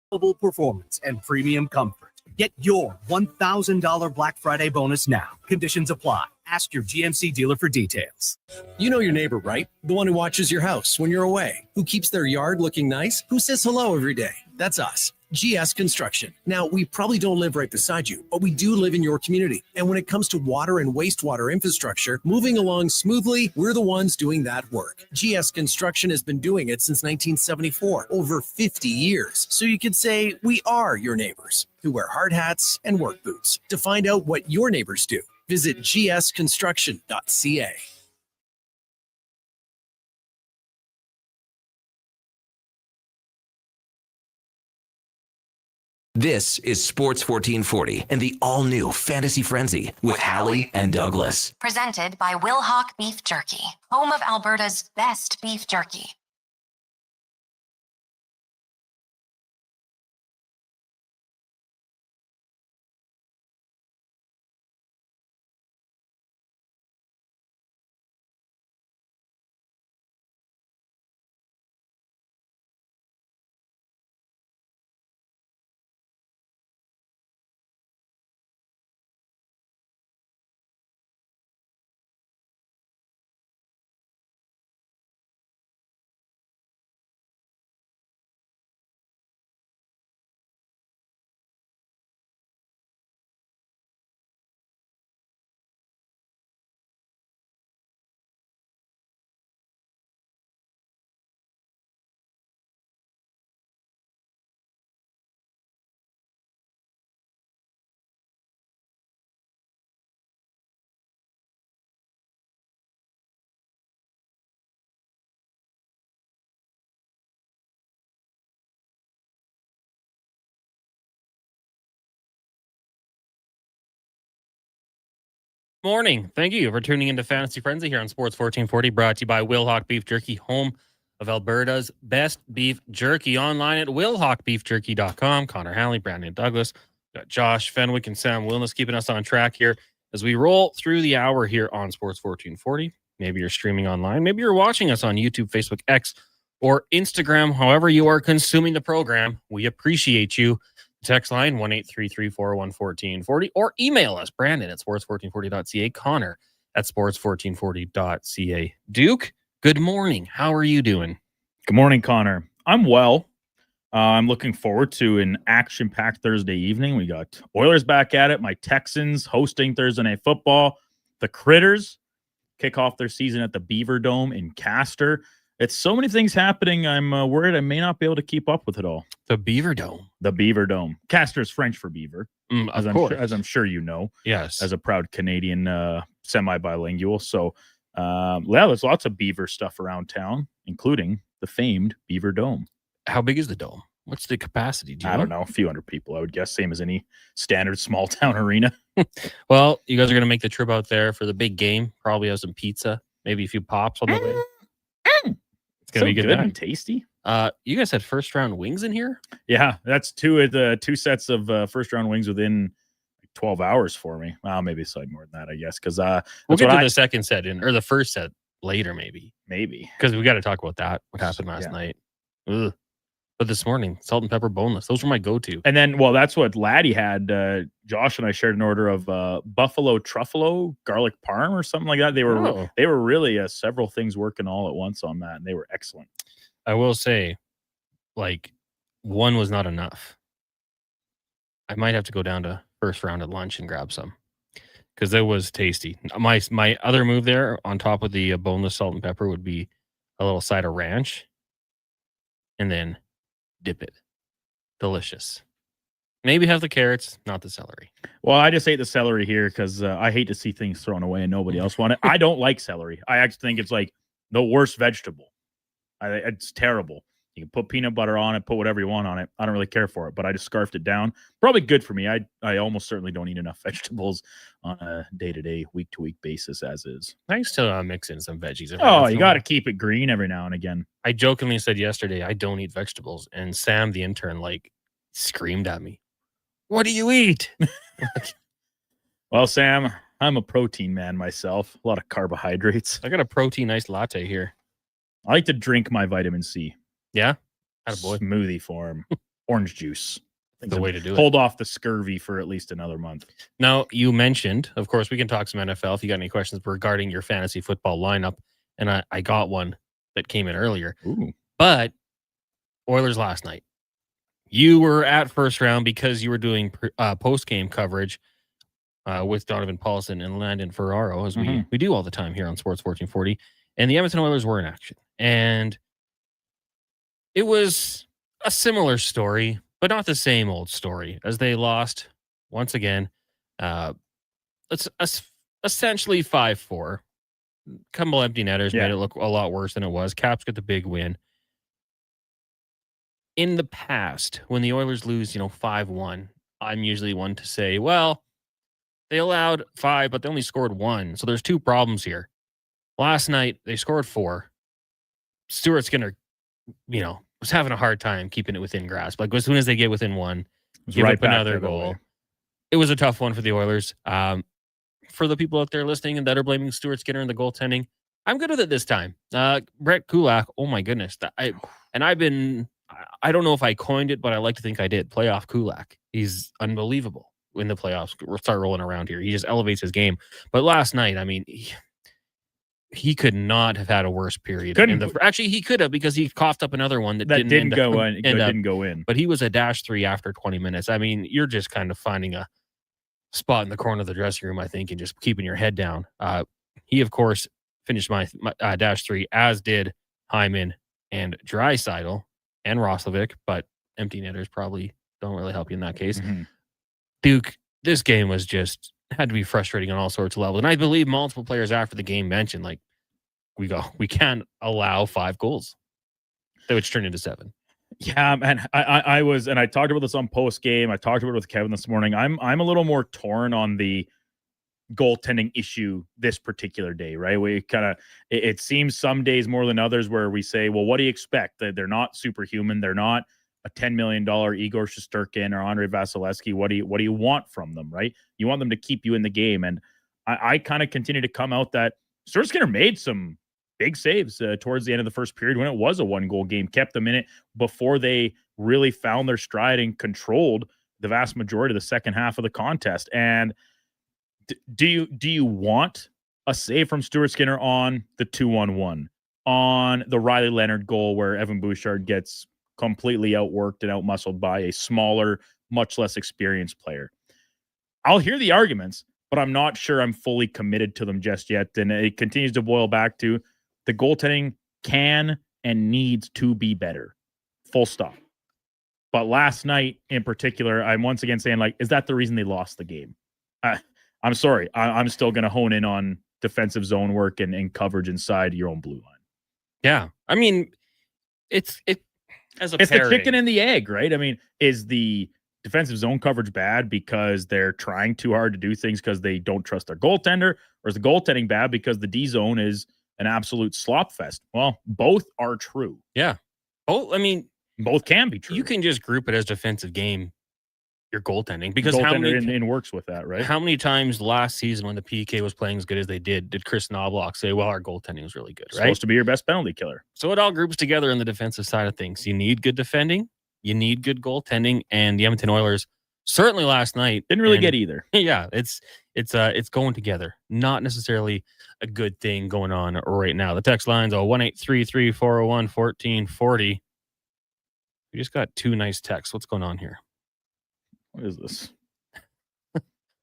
Mobile performance and premium comfort. Get your $1,000 Black Friday bonus now. Conditions apply. Ask your GMC dealer for details. You know your neighbor, right? The one who watches your house when you're away, who keeps their yard looking nice, who says hello every day. That's us. GS Construction. Now, we probably don't live right beside you, but we do live in your community. And when it comes to water and wastewater infrastructure, moving along smoothly, we're the ones doing that work. GS Construction has been doing it since 1974, over 50 years. So you could say we are your neighbors who wear hard hats and work boots. To find out what your neighbors do, visit gsconstruction.ca. This is Sports 1440 and the all-new Fantasy Frenzy with Halley and Douglas. Presented by Wilhauk Beef Jerky, home of Alberta's best beef jerky. Morning. Thank you for tuning into Fantasy Frenzy here on Sports 1440, brought to you by Wilhauk Beef Jerky, home of Alberta's best beef jerky. Online at willhawkbeefjerky.com. Connor Halley, Brandon Douglas, got Josh Fenwick and Sam Wilness keeping us on track here as we roll through the hour here on Sports 1440. Maybe you're streaming online. Maybe you're watching us on YouTube, Facebook, X, or Instagram. However you are consuming the program, we appreciate you. Text line 1-833-401-1440 or email us, Brandon at sports1440.ca, Connor at sports1440.ca. Duke, good morning. How are you doing? Good morning, Connor. I'm well. I'm looking forward to an action-packed Thursday evening. We got Oilers back at it. My Texans hosting Thursday Night Football. The Critters kick off their season at the Beaver Dome in Castor. It's so many things happening. I'm worried I may not be able to keep up with it all. The Beaver Dome. The Beaver Dome. Castor is French for beaver, as I'm sure you know. Yes. As a proud Canadian semi-bilingual. So, there's lots of beaver stuff around town, including the famed Beaver Dome. How big is the dome? What's the capacity? I don't know. A few hundred people, I would guess. Same as any standard small-town arena. Well, you guys are going to make the trip out there for the big game. Probably have some pizza, maybe a few pops on the way. It's going to be good and tasty. You guys had first round wings in here? Yeah, that's two sets of first round wings within 12 hours for me. Well, maybe slightly more than that, I guess. Because we'll get to the second set or the first set later, maybe. Because we got to talk about that. What happened last night? Ugh. But this morning, salt and pepper boneless. Those were my go-to. And then, well, that's what Laddie had. Josh and I shared an order of buffalo truffalo garlic parm or something like that. They were really several things working all at once on that, and they were excellent. I will say, one was not enough. I might have to go down to first round at lunch and grab some because it was tasty. My other move there on top of the boneless salt and pepper would be a little side of ranch, and then dip it. Delicious. Maybe have the carrots, not the celery. Well, I just ate the celery here because I hate to see things thrown away and nobody else want it. I don't like celery. I actually think it's like the worst vegetable. It's terrible. You can put peanut butter on it, put whatever you want on it. I don't really care for it, but I just scarfed it down. Probably good for me. I almost certainly don't eat enough vegetables on a day-to-day, week-to-week basis as is. Thanks to mix in some veggies. You got to keep it green every now and again. I jokingly said yesterday, I don't eat vegetables. And Sam, the intern, screamed at me. What do you eat? Well, Sam, I'm a protein man myself. A lot of carbohydrates. I got a protein iced latte here. I like to drink my vitamin C. Yeah? Attaboy. Smoothie form. orange juice. The way to do it. Hold off the scurvy for at least another month. Now, you mentioned, of course, we can talk some NFL if you got any questions regarding your fantasy football lineup. And I got one that came in earlier. Ooh. But Oilers last night. You were at first round because you were doing post-game coverage with Donovan Paulson and Landon Ferraro, as we do all the time here on Sports 1440. And the Edmonton Oilers were in action. And it was a similar story, but not the same old story, as they lost once again. It's essentially 5-4. Couple empty netters made it look a lot worse than it was. Caps got the big win. In the past, when the Oilers lose, 5-1, I'm usually one to say, well, they allowed 5, but they only scored 1. So there's 2 problems here. Last night, they scored 4. Stuart Skinner, was having a hard time keeping it within grasp. Like, as soon as they get within 1, give up another goal. It was a tough one for the Oilers. For the people out there listening and that are blaming Stuart Skinner and the goaltending, I'm good with it this time. Brett Kulak, oh my goodness. I don't know if I coined it, but I like to think I did. Playoff Kulak. He's unbelievable when the playoffs start rolling around here. He just elevates his game. But last night, I mean, he could not have had a worse period. Actually, he could have, because he coughed up another one that didn't go in. But he was a -3 after 20 minutes. I mean, you're just kind of finding a spot in the corner of the dressing room, I think, and just keeping your head down. He, of course, finished my -3, as did Hyman and Draisaitl and Roslovic, but empty netters probably don't really help you in that case. Duke, this game was just had to be frustrating on all sorts of levels. And I believe multiple players after the game mentioned, like, we can't allow 5 goals, which turned into 7. Yeah, man. I was, and I talked about this on post game. I talked about it with Kevin this morning. I'm a little more torn on the goaltending issue this particular day, right? We kind of, it seems some days more than others where we say, well, what do you expect? They're not superhuman. They're not a $10 million Igor Shesterkin or Andrei Vasilevsky. What do you want from them, right? You want them to keep you in the game. And I kind of continue to come out that Stuart Skinner made some big saves towards the end of the first period when it was a 1-goal game, kept them in it before they really found their stride and controlled the vast majority of the second half of the contest. And do you want a save from Stuart Skinner on the 2-1-1, on the Riley Leonard goal where Evan Bouchard gets completely outworked and outmuscled by a smaller, much less experienced player? I'll hear the arguments, but I'm not sure I'm fully committed to them just yet. And it continues to boil back to the goaltending can and needs to be better. Full stop. But last night in particular, I'm once again saying, like, is that the reason they lost the game? I'm sorry. I'm still going to hone in on defensive zone work and coverage inside your own blue line. Yeah. I mean, it's the chicken and the egg, right? I mean, is the defensive zone coverage bad because they're trying too hard to do things because they don't trust their goaltender? Or is the goaltending bad because the D zone is an absolute slop fest? Well, both are true. Yeah. Both can be true. You can just group it as defensive game, your goaltending, because goaltender works with that, right? How many times last season when the PK was playing as good as they did Chris Knobloch say, well, our goaltending was really good, right? Supposed to be your best penalty killer. So it all groups together in the defensive side of things. You need good defending, you need good goaltending, and the Edmonton Oilers certainly last night didn't really get either. Yeah, it's going together. Not necessarily a good thing going on right now. The text lines are 1-833-401-1440. We just got 2 nice texts. What's going on here? What is this?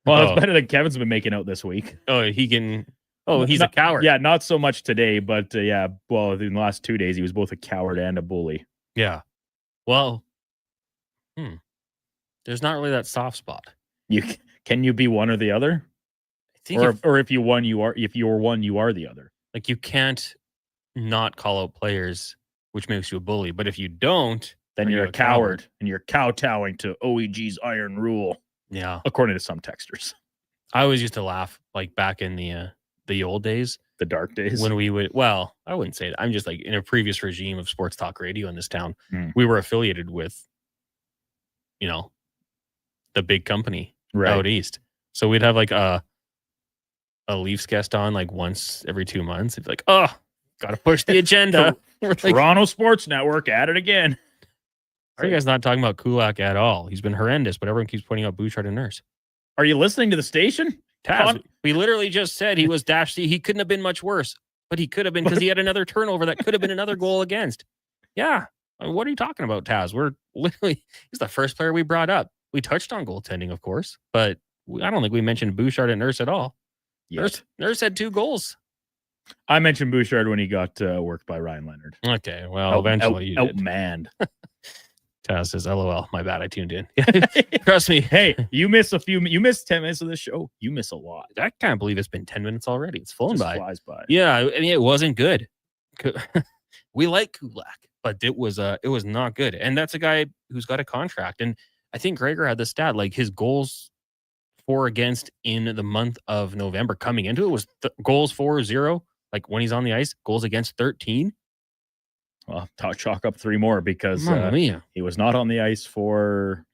Well, it's better than Kevin's been making out this week. He's a coward. Yeah, not so much today, but in the last 2 days, he was both a coward and a bully. Yeah. Well, there's not really that soft spot. Can you be one or the other? I think if you're one, you are the other. Like, you can't not call out players, which makes you a bully. But if you don't, then you're a coward, and you're kowtowing to OEG's iron rule. Yeah. According to some texters. I always used to laugh, like, back in the old days. The dark days. When we would, well, I wouldn't say that. I'm just like, in a previous regime of sports talk radio in this town, we were affiliated with, the big company out east. So we'd have like a Leafs guest on like once every 2 months. It'd be like, oh, got to push the agenda. Toronto Sports Network at it again. Are you guys not talking about Kulak at all? He's been horrendous, but everyone keeps pointing out Bouchard and Nurse. Are you listening to the station? Taz, we literally just said he was dash C. He couldn't have been much worse, but he could have been because he had another turnover that could have been another goal against. Yeah. I mean, what are you talking about, Taz? We're literally, he's the first player we brought up. We touched on goaltending, of course, but I don't think we mentioned Bouchard and Nurse at all. Nurse had 2 goals. I mentioned Bouchard when he got worked by Ryan Leonard. Okay, well, eventually you did. Outmanned. Taz says, LOL, my bad, I tuned in. Trust me. Hey, you miss 10 minutes of the show. You miss a lot. I can't believe it's been 10 minutes already. It's flown by. Flies by. Yeah, I mean, it wasn't good. We like Kulak, but it was not good. And that's a guy who's got a contract. And I think Gregor had the stat, like his goals for against in the month of November coming into it was goals for 0. Like when he's on the ice, goals against 13. Well, chalk up 3 more because he was not on the ice for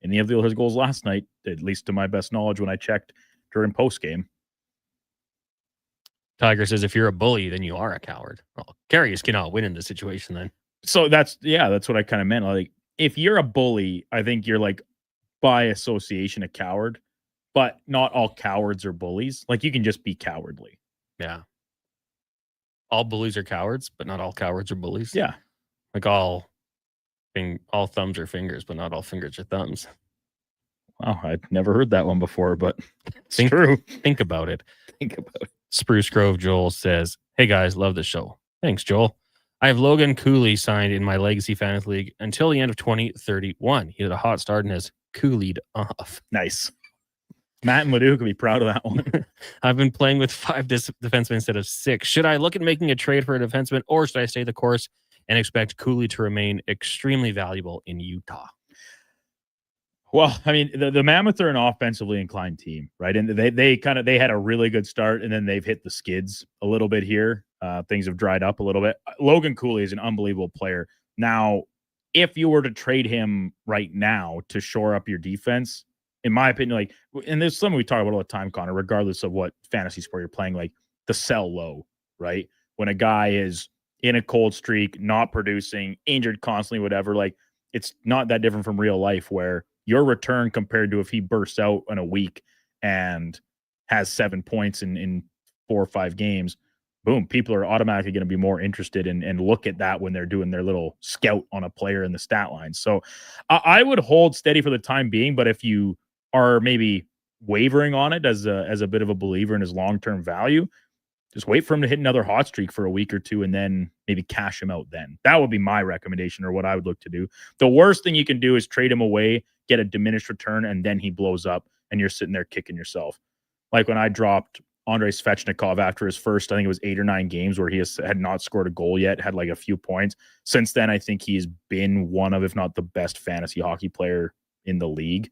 any of his goals last night, at least to my best knowledge when I checked during post game. Tiger says, if you're a bully, then you are a coward. Well, Carriers cannot win in this situation then. So that's what I kind of meant. Like, if you're a bully, I think you're like by association a coward, but not all cowards are bullies. Like, you can just be cowardly. Yeah. All bullies are cowards, but not all cowards are bullies. Yeah. Like all thumbs are fingers, but not all fingers are thumbs. Wow, I'd never heard that one before, but it's true. Think about it. Think about it. Spruce Grove Joel says, hey guys, love the show. Thanks, Joel. I have Logan Cooley signed in my Legacy Fantasy League until the end of 2031. He had a hot start and has Cooley'd off. Nice. Matt and Ledoux can be proud of that one. I've been playing with 5 defensemen instead of 6. Should I look at making a trade for a defenseman, or should I stay the course and expect Cooley to remain extremely valuable in Utah? Well, I mean, the Mammoth are an offensively inclined team, right? And they had a really good start, and then they've hit the skids a little bit here. Things have dried up a little bit. Logan Cooley is an unbelievable player. Now, if you were to trade him right now to shore up your defense, in my opinion, like, and there's something we talk about all the time, Connor, regardless of what fantasy sport you're playing, like the sell low, right? When a guy is in a cold streak, not producing, injured constantly, whatever, like, it's not that different from real life where your return compared to if he bursts out in a week and has 7 points in 4 or 5 games, boom, people are automatically going to be more interested and look at that when they're doing their little scout on a player in the stat line. So I would hold steady for the time being, but if you are maybe wavering on it as a bit of a believer in his long-term value, just wait for him to hit another hot streak for a week or 2 and then maybe cash him out then. That would be my recommendation, or what I would look to do. The worst thing you can do is trade him away, get a diminished return, and then he blows up and you're sitting there kicking yourself. Like when I dropped Andrei Svechnikov after his first, I think it was 8 or 9 games where he had not scored a goal yet, had like a few points. Since then, I think he's been one of, if not the best fantasy hockey player in the league,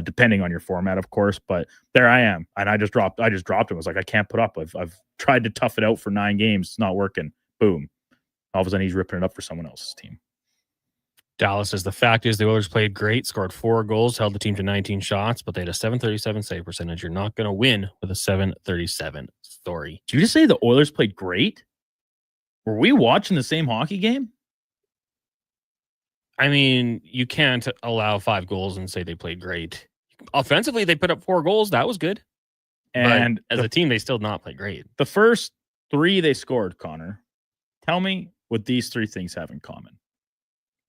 depending on your format, of course. But there I am, and I just dropped him. I was like, I can't put up. I've tried to tough it out for 9 games, it's not working. Boom! All of a sudden, he's ripping it up for someone else's team. Dallas says the fact is the Oilers played great, scored 4 goals, held the team to 19 shots, but they had a 737 save percentage. You're not going to win with a 737 story. Did you just say the Oilers played great? Were we watching the same hockey game? I mean, you can't allow 5 goals and say they played great. Offensively, they put up 4 goals. That was good. And but as a team, they still not play great. The first 3 they scored, Connor, tell me what these 3 things have in common.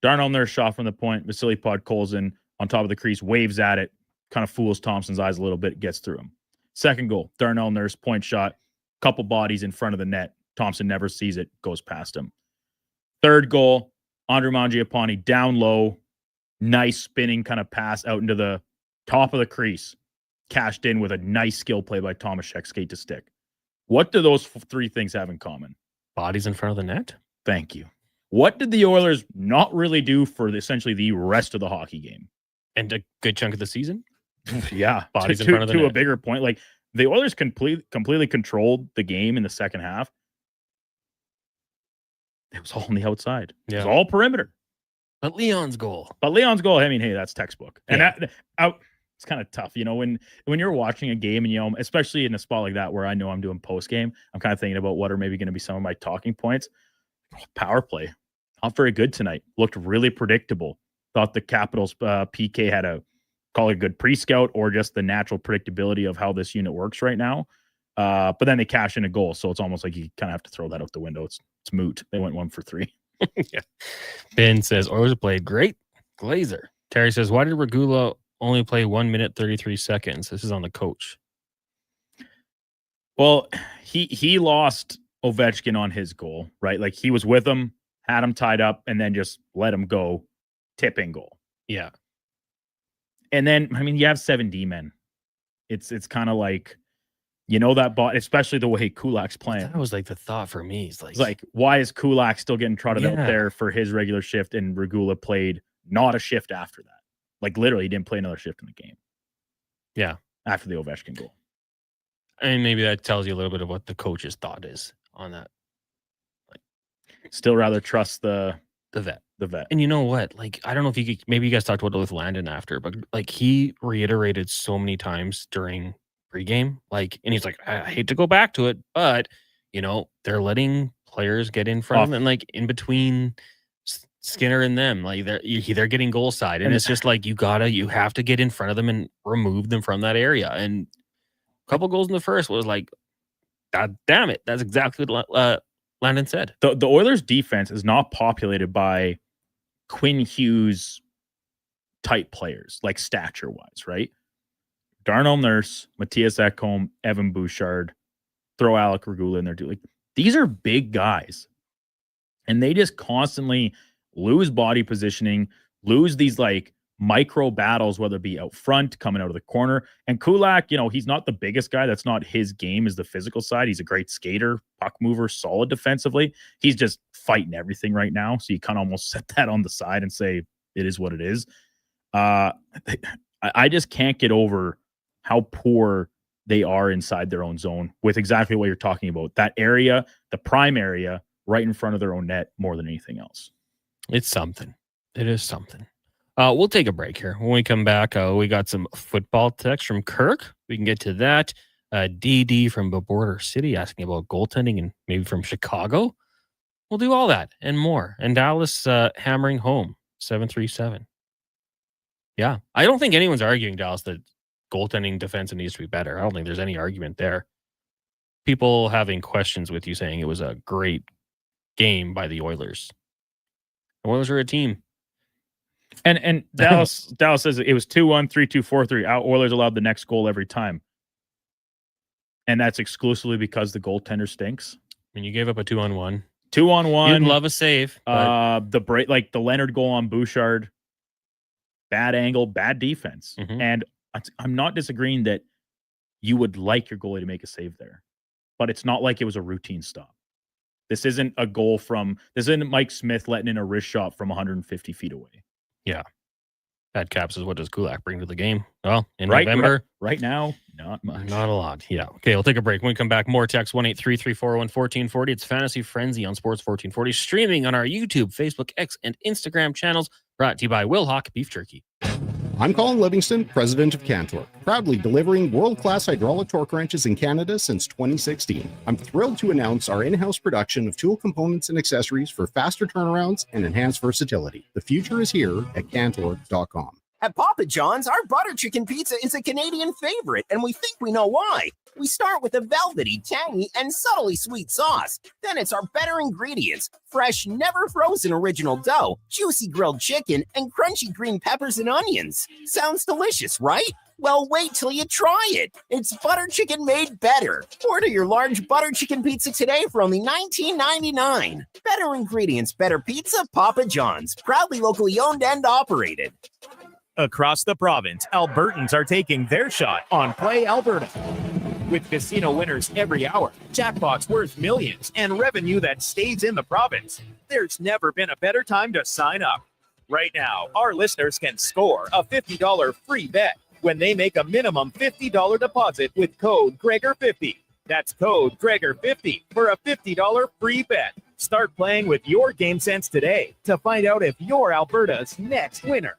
Darnell Nurse shot from the point. Vasily Podkolzin on top of the crease, waves at it, kind of fools Thompson's eyes a little bit, gets through him. Second goal, Darnell Nurse, point shot, couple bodies in front of the net. Thompson never sees it, goes past him. Third goal, Andre Mangiapane down low, nice spinning kind of pass out into the top of the crease, cashed in with a nice skill play by Tomaszek, skate to stick. What do those 3 things have in common? Bodies in front of the net? Thank you. What did the Oilers not really do for essentially the rest of the hockey game? And a good chunk of the season? Yeah. Bodies in front of the net. To a bigger point. Like, the Oilers completely controlled the game in the second half. It was all on the outside. Yeah. It was all perimeter. But Leon's goal, I mean, hey, that's textbook. And it's kind of tough, you know, when you're watching a game and, you know, especially in a spot like that where I know I'm doing post game, I'm kind of thinking about what are maybe going to be some of my talking points. Power play, not very good tonight. Looked really predictable. Thought the Capitals PK had a call it a good pre-scout or just the natural predictability of how this unit works right now. But then they cash in a goal, so it's almost like you kind of have to throw that out the window. It's moot. They went 1 for 3. Yeah. Ben says Oilers played great. Glazer. Terry says, why did Regula only play 1 minute 33 seconds? This is on the coach. Well, he lost Ovechkin on his goal, right? Like he was with him, had him tied up, and then just let him go, tipping goal. Yeah. And then, I mean, you have 7 D-men. It's kind of like, you know, that bot, especially the way Kulak's playing. That was like the thought for me. It's like why is Kulak still getting trotted out there for his regular shift and Regula played not a shift after that? Like literally he didn't play another shift in the game. Yeah. After the Ovechkin goal. I mean, maybe that tells you a little bit of what the coach's thought is on that. Like, still rather trust the vet. The vet. And you know what? Like, I don't know if you could, maybe you guys talked about it with Landon after, but like he reiterated so many times during pregame, like, and he's like, I hate to go back to it, but you know, they're letting players get in front of them and like in between Skinner and them, like they're getting goal side. And it's just like, you have to get in front of them and remove them from that area. And a couple goals in the first was like, God damn it. That's exactly what Landon said. The Oilers defense is not populated by Quinn Hughes type players, like stature wise, right? Darnell Nurse, Matthias Ekholm, Evan Bouchard, throw Alec Regula in there too. Like these are big guys, and they just constantly lose body positioning, lose these like micro battles, whether it be out front, coming out of the corner. And Kulak, you know, he's not the biggest guy. That's not his game, is the physical side. He's a great skater, puck mover, solid defensively. He's just fighting everything right now. So you kind of almost set that on the side and say it is what it is. I just can't get over how poor they are inside their own zone with exactly what you're talking about. That area, the prime area, right in front of their own net more than anything else. It's something. It is something. We'll take a break here. When we come back, we got some football text from Kirk. We can get to that. DD from Border City asking about goaltending and maybe from Chicago. We'll do all that and more. And Dallas hammering home 737. Yeah. I don't think anyone's arguing, Dallas, that goaltending defensive needs to be better. I don't think there's any argument there. People having questions with you saying it was a great game by the Oilers. The Oilers are a team. And Dallas says it was 2-1, 3-2, 4-3. Oilers allowed the next goal every time. And that's exclusively because the goaltender stinks. I mean, you gave up a 2-on-1. 2-on-1. You'd love a save. The break, like the Leonard goal on Bouchard, bad angle, bad defense. Mm-hmm. And I'm not disagreeing that you would like your goalie to make a save there, but it's not like it was a routine stop. This isn't a goal this isn't Mike Smith letting in a wrist shot from 150 feet away. Yeah. Bad Cap says, what does Kulak bring to the game? Well, in November. Right now, not much. Not a lot. Yeah. Okay, we'll take a break. When we come back, more text 1-833-401-1440. It's Fantasy Frenzy on Sports 1440, streaming on our YouTube, Facebook, X, and Instagram channels, brought to you by Will Hawk Beef Jerky. I'm Colin Livingston, president of Cantor, proudly delivering world-class hydraulic torque wrenches in Canada since 2016. I'm thrilled to announce our in-house production of tool components and accessories for faster turnarounds and enhanced versatility. The future is here at Cantor.com. At Papa John's, our butter chicken pizza is a Canadian favorite, and we think we know why. We start with a velvety, tangy, and subtly sweet sauce. Then it's our better ingredients: fresh, never frozen original dough, juicy grilled chicken, and crunchy green peppers and onions. Sounds delicious, right? Well, wait till you try it. It's butter chicken made better. Order your large butter chicken pizza today for only $19.99. Better ingredients, better pizza, Papa John's. Proudly locally owned and operated. Across the province, Albertans are taking their shot on Play Alberta. With casino winners every hour, jackpots worth millions, and revenue that stays in the province, there's never been a better time to sign up. Right now, our listeners can score a $50 free bet when they make a minimum $50 deposit with code Gregor50. That's code Gregor50 for a $50 free bet. Start playing with your game sense today to find out if you're Alberta's next winner.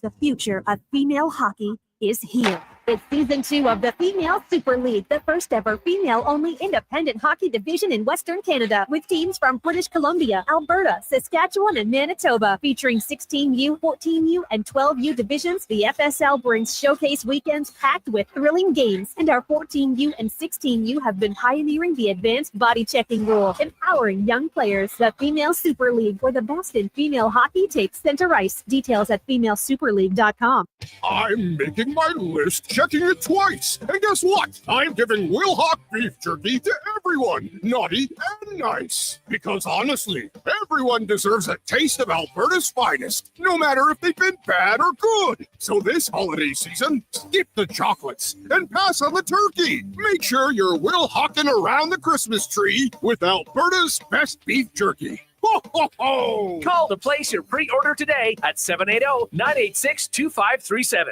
The future of female hockey is here. It's season 2 of the Female Super League, the first ever female-only independent hockey division in Western Canada, with teams from British Columbia, Alberta, Saskatchewan, and Manitoba. Featuring 16U, 14U, and 12U divisions, the FSL brings showcase weekends packed with thrilling games, and our 14U and 16U have been pioneering the advanced body checking rule, empowering young players. The Female Super League, where the best in female hockey takes center ice. Details at femalsuperleague.com. I'm making my list, checking it twice. And guess what? I'm giving Will Hawk beef jerky to everyone, naughty and nice. Because honestly, everyone deserves a taste of Alberta's finest, no matter if they've been bad or good. So this holiday season, skip the chocolates and pass on the turkey. Make sure you're Will Hawking around the Christmas tree with Alberta's best beef jerky. Ho, ho, ho! Call to place your pre-order today at 780-986-2537.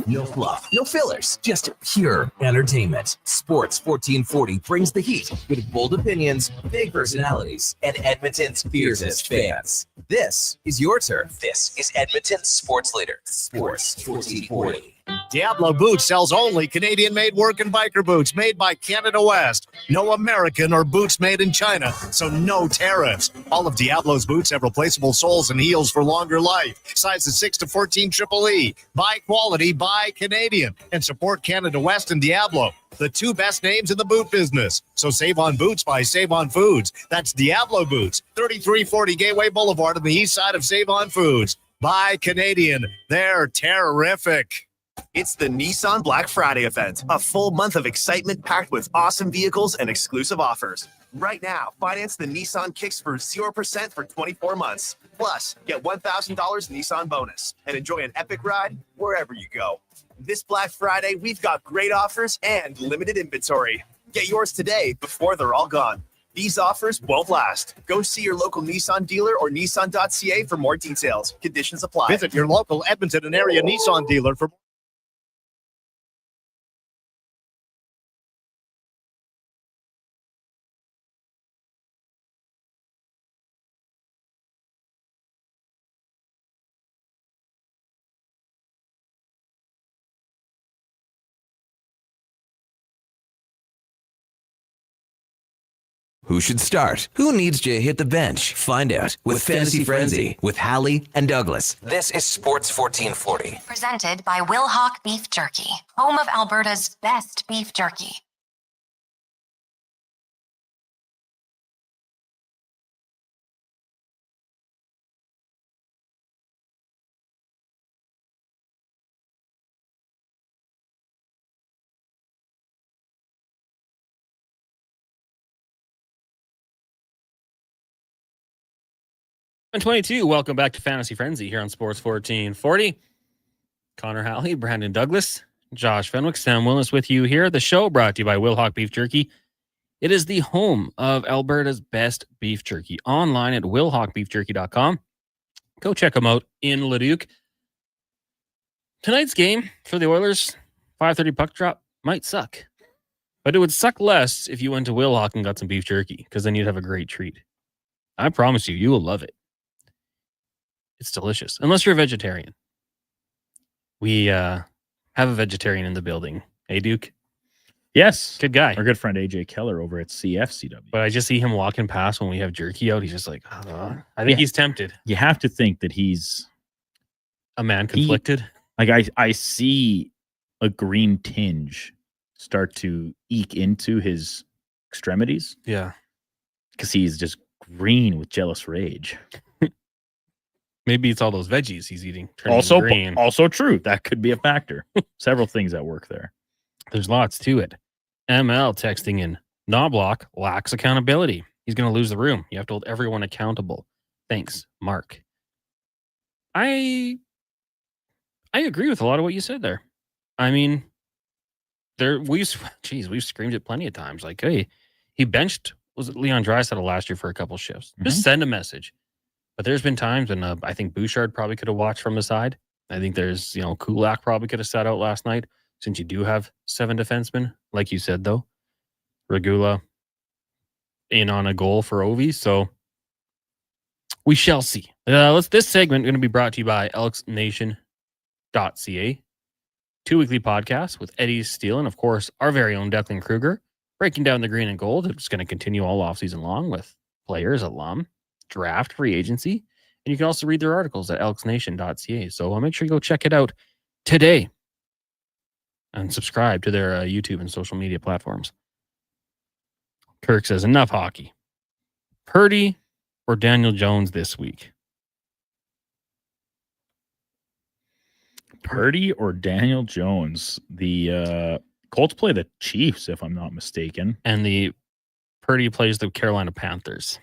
No fluff, no fillers, just pure entertainment. Sports 1440 brings the heat with bold opinions, big personalities, and Edmonton's fiercest fans. This is your turf. This is Edmonton's sports leader, Sports 1440. Diablo Boots sells only Canadian-made work and biker boots made by Canada West. No American or boots made in China, so no tariffs. All of Diablo's boots have replaceable soles and heels for longer life. Sizes 6 to 14 triple E. Buy quality, buy Canadian. And support Canada West and Diablo, the two best names in the boot business. So save on boots by Save On Foods. That's Diablo Boots, 3340 Gateway Boulevard on the east side of Save On Foods. Buy Canadian. They're terrific. It's the Nissan Black Friday event, a full month of excitement packed with awesome vehicles and exclusive offers. Right now, finance the Nissan Kicks for 0% for 24 months. Plus, get $1,000 Nissan bonus and enjoy an epic ride wherever you go. This Black Friday, we've got great offers and limited inventory. Get yours today before they're all gone. These offers won't last. Go see your local Nissan dealer or Nissan.ca for more details. Conditions apply. Visit your local Edmonton and area Nissan dealer for Who should start? Who needs to hit the bench? Find out with Fantasy Frenzy with Halley and Douglas. This is Sports 1440. Presented by Will Hawk Beef Jerky, home of Alberta's best beef jerky. And 22, welcome back to Fantasy Frenzy here on Sports 1440. Connor Halley, Brandon Douglas, Josh Fenwick, Sam Willis with you here. The show brought to you by Will Hawk Beef Jerky. It is the home of Alberta's best beef jerky. Online at willhawkbeefjerky.com. Go check them out in Leduc. Tonight's game for the Oilers, 5:30 puck drop, might suck. But it would suck less if you went to Will Hawk and got some beef jerky, because then you'd have a great treat. I promise you, you will love it. It's delicious, unless you're a vegetarian. We have a vegetarian in the building. Hey, Duke. Yes. Good guy. Our good friend AJ Keller over at CFCW. But I just see him walking past when we have jerky out. He's just like, I think he's tempted. You have to think that he's a man conflicted. I see a green tinge start to eke into his extremities. Yeah. Because he's just green with jealous rage. Maybe it's all those veggies he's eating. Also true. That could be a factor. Several things at work there. There's lots to it. ML texting in, Knobloch lacks accountability. He's going to lose the room. You have to hold everyone accountable. Thanks, Mark. I agree with a lot of what you said there. I mean, we've screamed it plenty of times. Like, hey, he benched, was it Leon Draisaitl last year for a couple shifts? Mm-hmm. Just send a message. But there's been times when I think Bouchard probably could have watched from the side. I think there's, Kulak probably could have sat out last night, since you do have 7 defensemen. Like you said, though, Regula in on a goal for Ovi. So we shall see. This segment going to be brought to you by elksnation.ca. 2 weekly podcasts with Eddie Steele and, of course, our very own Declan Kruger, breaking down the green and gold. It's going to continue all offseason long with players, alum, draft, free agency. And you can also read their articles at elksnation.ca. So make sure you go check it out today and subscribe to their YouTube and social media platforms. Kirk says, enough hockey. Purdy or Daniel Jones this week? Purdy or Daniel Jones? The Colts play the Chiefs, if I'm not mistaken. And the Purdy plays the Carolina Panthers.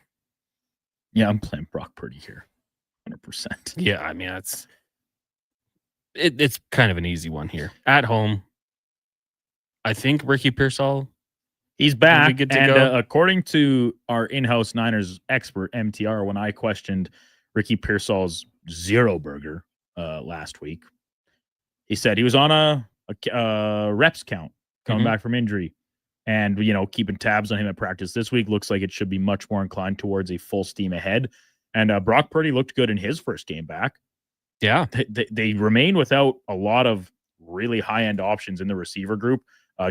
Yeah, I'm playing Brock Purdy here. 100%. Yeah, I mean, it's kind of an easy one here. At home, I think Ricky Pearsall, he's back. Good to and go. According to our in-house Niners expert, MTR, when I questioned Ricky Pearsall's zero burger last week, he said he was on a reps count coming back from injury. And, keeping tabs on him at practice this week looks like it should be much more inclined towards a full steam ahead. And Brock Purdy looked good in his first game back. Yeah. They remain without a lot of really high-end options in the receiver group.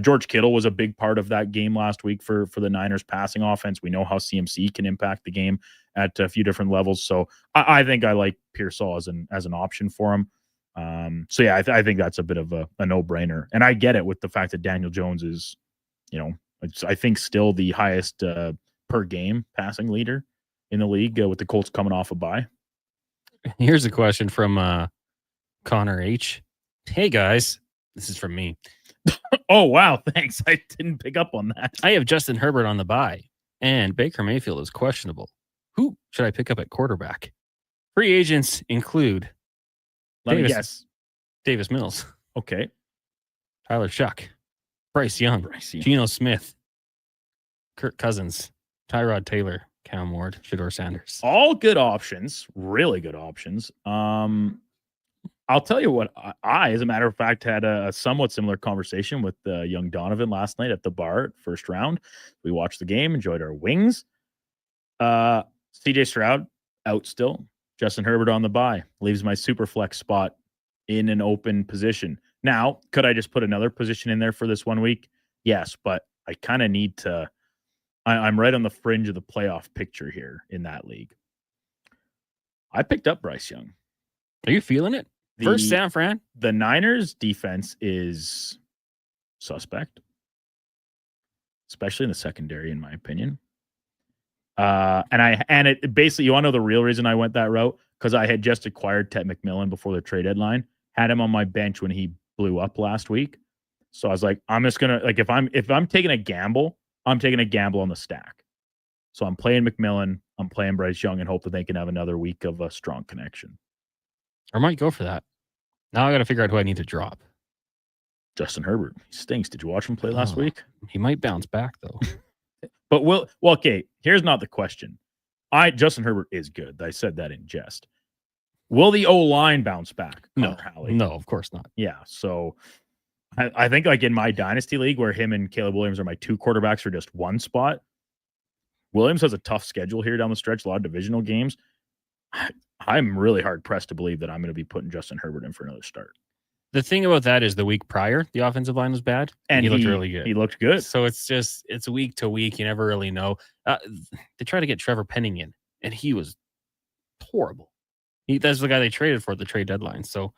George Kittle was a big part of that game last week for the Niners passing offense. We know how CMC can impact the game at a few different levels. So I think I like Pearsall as an option for him. I think that's a bit of a no-brainer. And I get it with the fact that Daniel Jones is, I think still the highest per game passing leader in the league with the Colts coming off a bye. Here's a question from Connor H. Hey, guys. This is from me. Oh, wow. Thanks. I didn't pick up on that. I have Justin Herbert on the bye, and Baker Mayfield is questionable. Who should I pick up at quarterback? Free agents include Davis Mills. Okay. Tyler Shuck. Bryce Young. Geno Smith. Kirk Cousins. Tyrod Taylor. Cam Ward. Shedeur Sanders. All good options. Really good options. I'll tell you what, I, as a matter of fact, had a somewhat similar conversation with young Donovan last night at the bar, first round. We watched the game, enjoyed our wings. CJ Stroud out still. Justin Herbert on the bye. Leaves my super flex spot in an open position. Now, could I just put another position in there for this 1 week? Yes, but I kind of need to. I'm right on the fringe of the playoff picture here in that league. I picked up Bryce Young. Are you feeling it? First San Fran? The Niners defense is suspect, especially in the secondary, in my opinion. And it basically, you want to know the real reason I went that route? Because I had just acquired Ted McMillan before the trade deadline, had him on my bench when he blew up last week. So I was like, I'm just gonna if I'm taking a gamble, I'm taking a gamble on the stack. So I'm playing McMillan, I'm playing Bryce Young, and hope that they can have another week of a strong connection. I might go for that. Now I got to figure out who I need to drop. Justin Herbert. He stinks. Did you watch him play last week? He might bounce back, though. But okay, here's not the question. Justin Herbert is good. I said that in jest. Will the O-line bounce back? No, of course not. Yeah, so I think like in my dynasty league where him and Caleb Williams are my two quarterbacks for just one spot, Williams has a tough schedule here down the stretch, a lot of divisional games. I'm really hard-pressed to believe that I'm going to be putting Justin Herbert in for another start. The thing about that is the week prior, the offensive line was bad, and he looked really good. He looked good. So it's week to week. You never really know. They tried to get Trevor Penning in, and he was horrible. That's the guy they traded for at the trade deadline. So,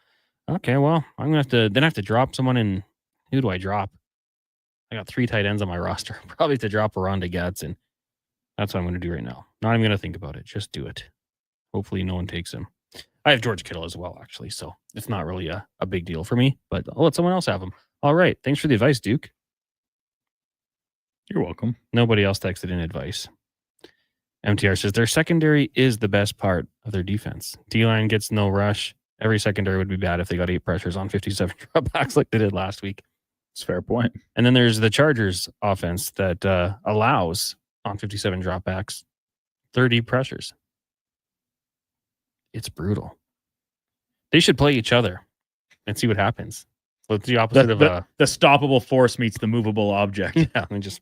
okay, well, I'm going to have to drop someone in. Who do I drop? I got 3 tight ends on my roster. Probably to drop Aronda Gatz, and that's what I'm going to do right now. Not even going to think about it. Just do it. Hopefully no one takes him. I have George Kittle as well, actually, so it's not really a big deal for me, but I'll let someone else have him. All right. Thanks for the advice, Duke. You're welcome. Nobody else texted in advice. MTR says their secondary is the best part of their defense. D-line gets no rush. Every secondary would be bad if they got 8 pressures on 57 dropbacks like they did last week. It's a fair point. And then there's the Chargers offense that allows on 57 dropbacks 30 pressures. It's brutal. They should play each other and see what happens. So it's the opposite the stoppable force meets the movable object. Yeah, it'd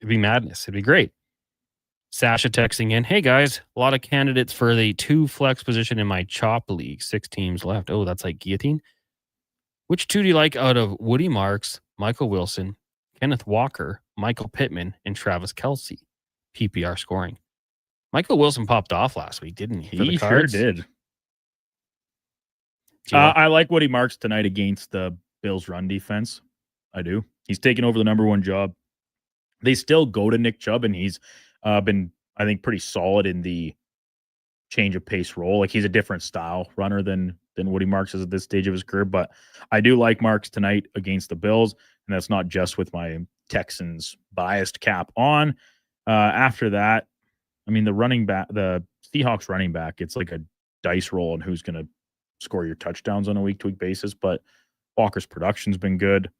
be madness. It'd be great. Sasha texting in, hey guys, a lot of candidates for the 2 flex position in my chop league. 6 teams left. Oh, that's like guillotine. Which two do you like out of Woody Marks, Michael Wilson, Kenneth Walker, Michael Pittman, and Travis Kelce? PPR scoring. Michael Wilson popped off last week, didn't he? He sure did. I like Woody Marks tonight against the Bills' run defense. I do. He's taken over the number one job. They still go to Nick Chubb, and he's been, I think, pretty solid in the change of pace role. Like, he's a different style runner than Woody Marks is at this stage of his career. But I do like Marks tonight against the Bills, and that's not just with my Texans biased cap on. After that, I mean, the Seahawks running back, it's like a dice roll on who's going to score your touchdowns on a week-to-week basis. But Walker's production's been good.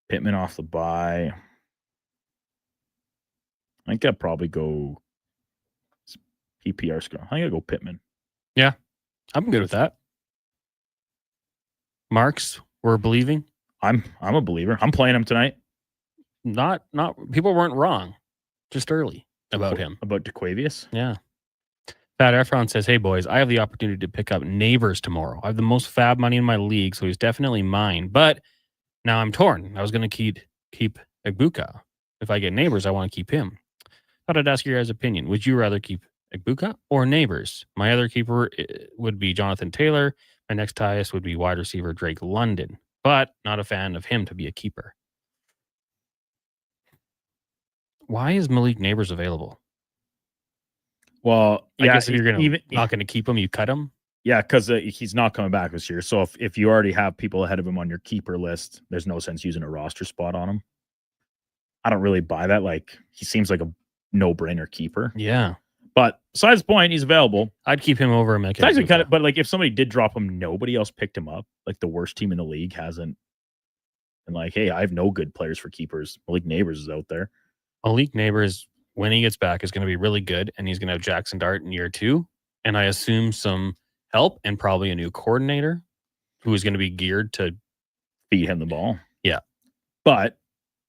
Pittman off the bye. I think I'd probably go PPR score. I think I'd go Pittman. Yeah, I'm good with that. Marks, we're believing. I'm a believer. I'm playing him tonight. Not people weren't wrong. Just early about him. About DeQuavius? Yeah. Fat Efron says, "Hey boys, I have the opportunity to pick up Neighbors tomorrow. I have the most fab money in my league, so he's definitely mine. But now I'm torn. I was going to keep Egbuka. If I get Neighbors, I want to keep him. Thought I'd ask your guys' opinion. Would you rather keep Egbuka or Neighbors? My other keeper would be Jonathan Taylor. My next highest would be wide receiver Drake London, but not a fan of him to be a keeper." Why is Malik Neighbors available? Well, I guess if you're not going to keep him, you cut him. Yeah, because he's not coming back this year. So if you already have people ahead of him on your keeper list, there's no sense using a roster spot on him. I don't really buy that. Like, he seems like a no-brainer keeper. Yeah. But besides the point, he's available. I'd keep him over Mike. But like, if somebody did drop him, nobody else picked him up. Like, the worst team in the league hasn't. And like, hey, I have no good players for keepers. Malik Neighbors is out there. Malik Neighbors, when he gets back, is going to be really good, and he's going to have Jackson Dart in year 2, and I assume some help and probably a new coordinator who is going to be geared to feed him the ball. Yeah. But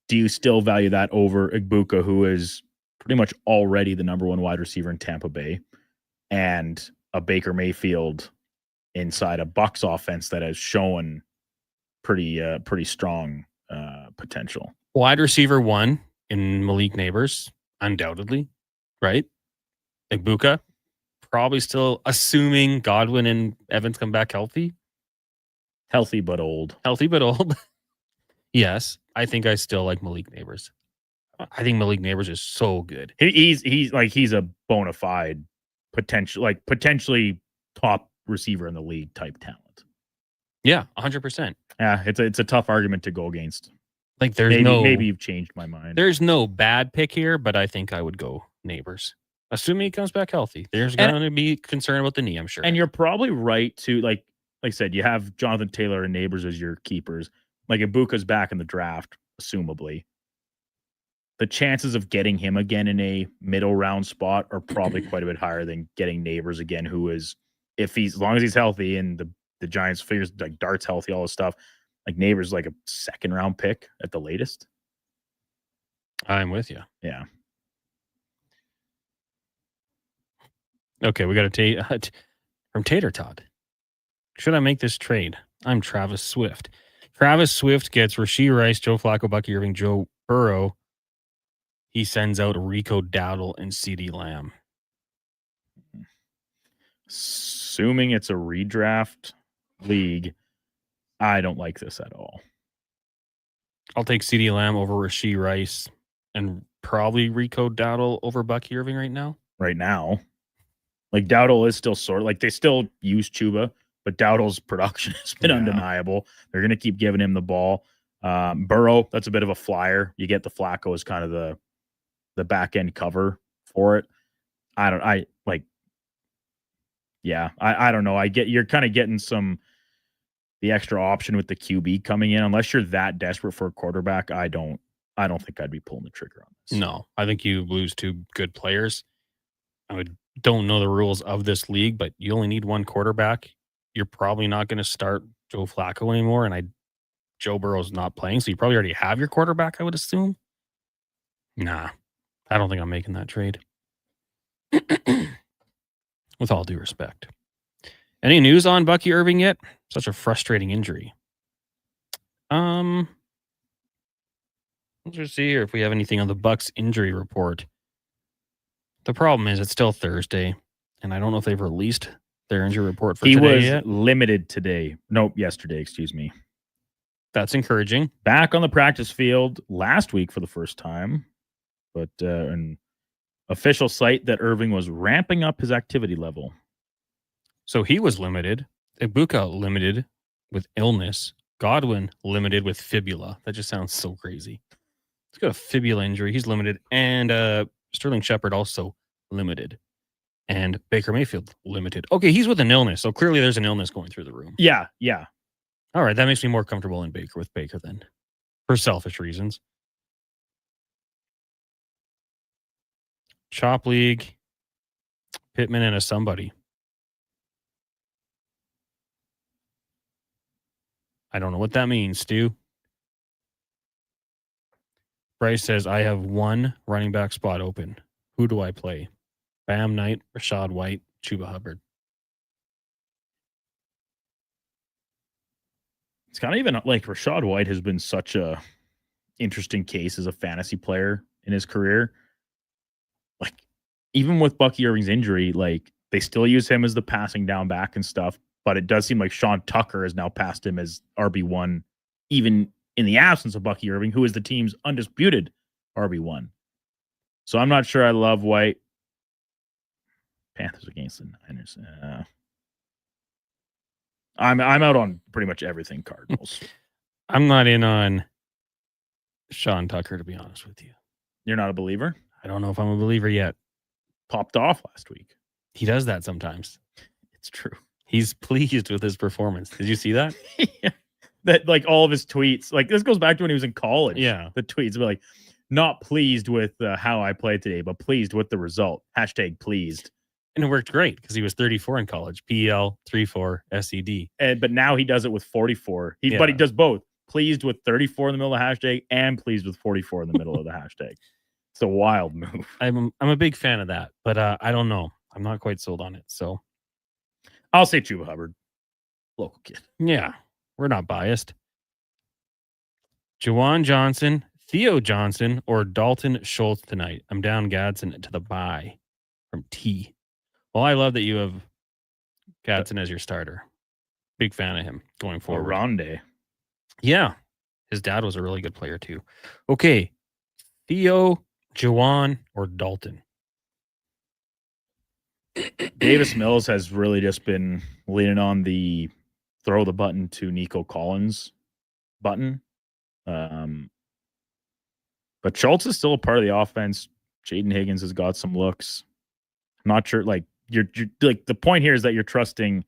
do you still value that over Egbuka, who is pretty much already the number one wide receiver in Tampa Bay, and a Baker Mayfield inside a Bucs offense that has shown pretty strong potential? Wide receiver 1 in Malik Neighbors, undoubtedly, right? Egbuka, probably still assuming Godwin and Evans come back healthy. Healthy but old. Yes, I think I still like Malik Neighbors. I think Malik Neighbors is so good. He's a bona fide potentially top receiver in the league type talent. Yeah, 100%. Yeah, it's a tough argument to go against. Like, maybe you've changed my mind. There's no bad pick here, but I think I would go Neighbors, assuming he comes back healthy. There's going to be concern about the knee, I'm sure. And you're probably right to like I said, you have Jonathan Taylor and Neighbors as your keepers. Like, Ibuka's back in the draft, assumably. The chances of getting him again in a middle round spot are probably quite a bit higher than getting Neighbors again, who is, as long as he's healthy and the Giants figures like Dart's healthy, all this stuff, like Neighbors like a second round pick at the latest. I'm with you. Yeah. Okay, we got to from Tater Todd. Should I make this trade? I'm Travis Swift. Travis Swift gets Rashee Rice, Joe Flacco, Bucky Irving, Joe Burrow. He sends out Rico Dowdle and CeeDee Lamb. Assuming it's a redraft league, I don't like this at all. I'll take CeeDee Lamb over Rashee Rice and probably Rico Dowdle over Bucky Irving right now. Right now. Like, Dowdle is still sort of like, they still use Chuba, but Dowdle's production has been undeniable. They're going to keep giving him the ball. Burrow, that's a bit of a flyer. You get the Flacco as kind of the back end cover for it. I don't know. You're kind of getting the extra option with the QB coming in. Unless you're that desperate for a quarterback, I don't think I'd be pulling the trigger on this. No, I think you lose 2 good players. I don't know the rules of this league, but you only need 1 quarterback. You're probably not going to start Joe Flacco anymore, and Joe Burrow's not playing, so you probably already have your quarterback, I would assume. Nah, I don't think I'm making that trade. With all due respect. Any news on Bucky Irving yet? Such a frustrating injury. Let's just see here if we have anything on the Bucks injury report. The problem is it's still Thursday, and I don't know if they've released their injury report for today yet. He was limited today. Nope, yesterday, excuse me. That's encouraging. Back on the practice field last week for the first time, but an official site that Irving was ramping up his activity level. So he was limited. Ibuka limited with illness. Godwin limited with fibula. That just sounds so crazy. He's got a fibula injury. He's limited. And Sterling Shepard also limited. And Baker Mayfield limited. Okay, he's with an illness. So clearly there's an illness going through the room. Yeah. All right, that makes me more comfortable in Baker with Baker then. For selfish reasons. Chop League. Pittman and a somebody. I don't know what that means, Stu. Bryce says, I have one running back spot open. Who do I play? Bam Knight, Rashad White, Chuba Hubbard. It's kind of even like Rashad White has been such a interesting case as a fantasy player in his career. Like, even with Bucky Irving's injury, like, they still use him as the passing down back and stuff. But it does seem like Sean Tucker has now passed him as RB1, even in the absence of Bucky Irving, who is the team's undisputed RB1. So I'm not sure I love White. Panthers against the Niners. I'm out on pretty much everything Cardinals. I'm not in on Sean Tucker, to be honest with you. You're not a believer? I don't know if I'm a believer yet. Popped off last week. He does that sometimes. It's true. He's pleased with his performance. Did you see that? Yeah. That, like, all of his tweets, like, this goes back to when he was in college. Yeah. The tweets were like, not pleased with how I played today, but pleased with the result. # pleased. And it worked great because he was 34 in college. PEL, 3-4, SED. But now he does it with 44. But he does both. Pleased with 34 in the middle of the hashtag and pleased with 44 in the middle of the hashtag. It's a wild move. I'm a big fan of that, but I don't know. I'm not quite sold on it. So I'll say Chuba Hubbard. Local kid. Yeah, we're not biased. Juwan Johnson, Theo Johnson, or Dalton Schultz tonight. I'm down Gadsden to the bye from T. Well, I love that you have Gadsden as your starter. Big fan of him going forward. Ronde. Yeah. His dad was a really good player too. Okay. Theo, Juwan, or Dalton? Davis Mills has really just been leaning on the throw the button to Nico Collins button. But Schultz is still a part of the offense. Jaden Higgins has got some looks. I'm not sure. Like, you're like, the point here is that you're trusting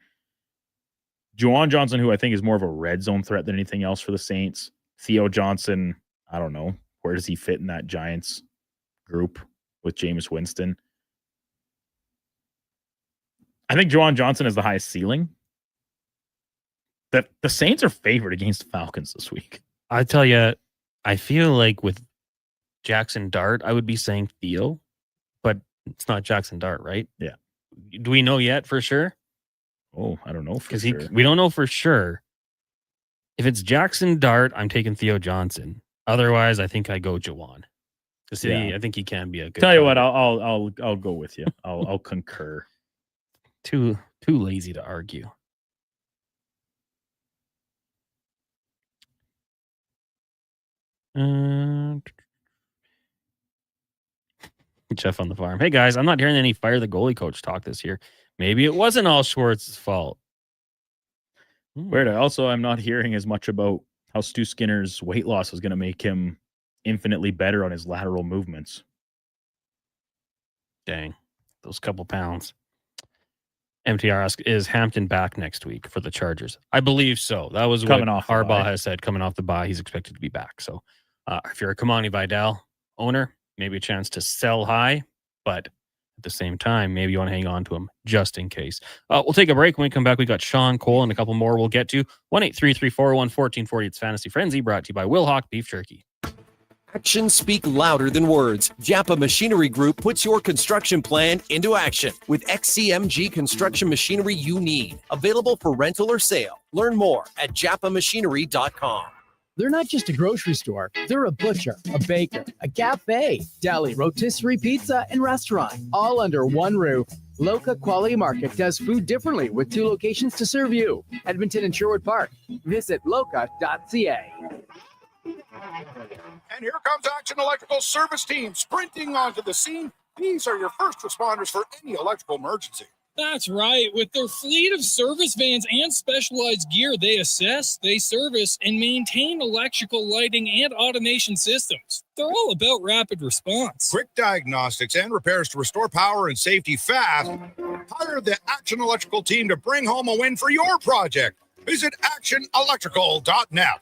Juwan Johnson, who I think is more of a red zone threat than anything else for the Saints. Theo Johnson, I don't know. Where does he fit in that Giants group with Jameis Winston? I think Juwan Johnson has the highest ceiling. The Saints are favored against the Falcons this week. I tell you, I feel like with Jackson Dart, I would be saying Theo, but it's not Jackson Dart, right? Yeah. Do we know yet for sure? Oh, I don't know for sure. We don't know for sure. If it's Jackson Dart, I'm taking Theo Johnson. Otherwise, I think I go Juwan. I think he can be a good. Tell you what, I'll go with you. I'll concur. Too lazy to argue. Jeff on the farm. Hey guys, I'm not hearing any fire the goalie coach talk this year. Maybe it wasn't all Schwartz's fault. Weird. I'm not hearing as much about how Stu Skinner's weight loss is going to make him infinitely better on his lateral movements. Dang, those couple pounds. MTR asks, is Hampton back next week for the Chargers? I believe so. That was coming what off Harbaugh has said. Coming off the bye, he's expected to be back. So if you're a Kamani Vidal owner, maybe a chance to sell high, but at the same time, maybe you want to hang on to him just in case. We'll take a break. When we come back, we got Sean Cole and a couple more we'll get to. 1-833-401-1440. It's Fantasy Frenzy, brought to you by Will Hawk Beef Jerky. Actions speak louder than words. Japa Machinery Group puts your construction plan into action with XCMG construction machinery you need. Available for rental or sale. Learn more at japamachinery.com. They're not just a grocery store. They're a butcher, a baker, a cafe, deli, rotisserie pizza, and restaurant, all under one roof. Loca Quality Market does food differently with 2 locations to serve you. Edmonton and Sherwood Park. Visit loca.ca. And here comes Action Electrical Service Team sprinting onto the scene. These are your first responders for any electrical emergency. That's right. With their fleet of service vans and specialized gear, they assess, they service, and maintain electrical lighting and automation systems. They're all about rapid response. Quick diagnostics and repairs to restore power and safety fast. Hire the Action Electrical team to bring home a win for your project. Visit actionelectrical.net.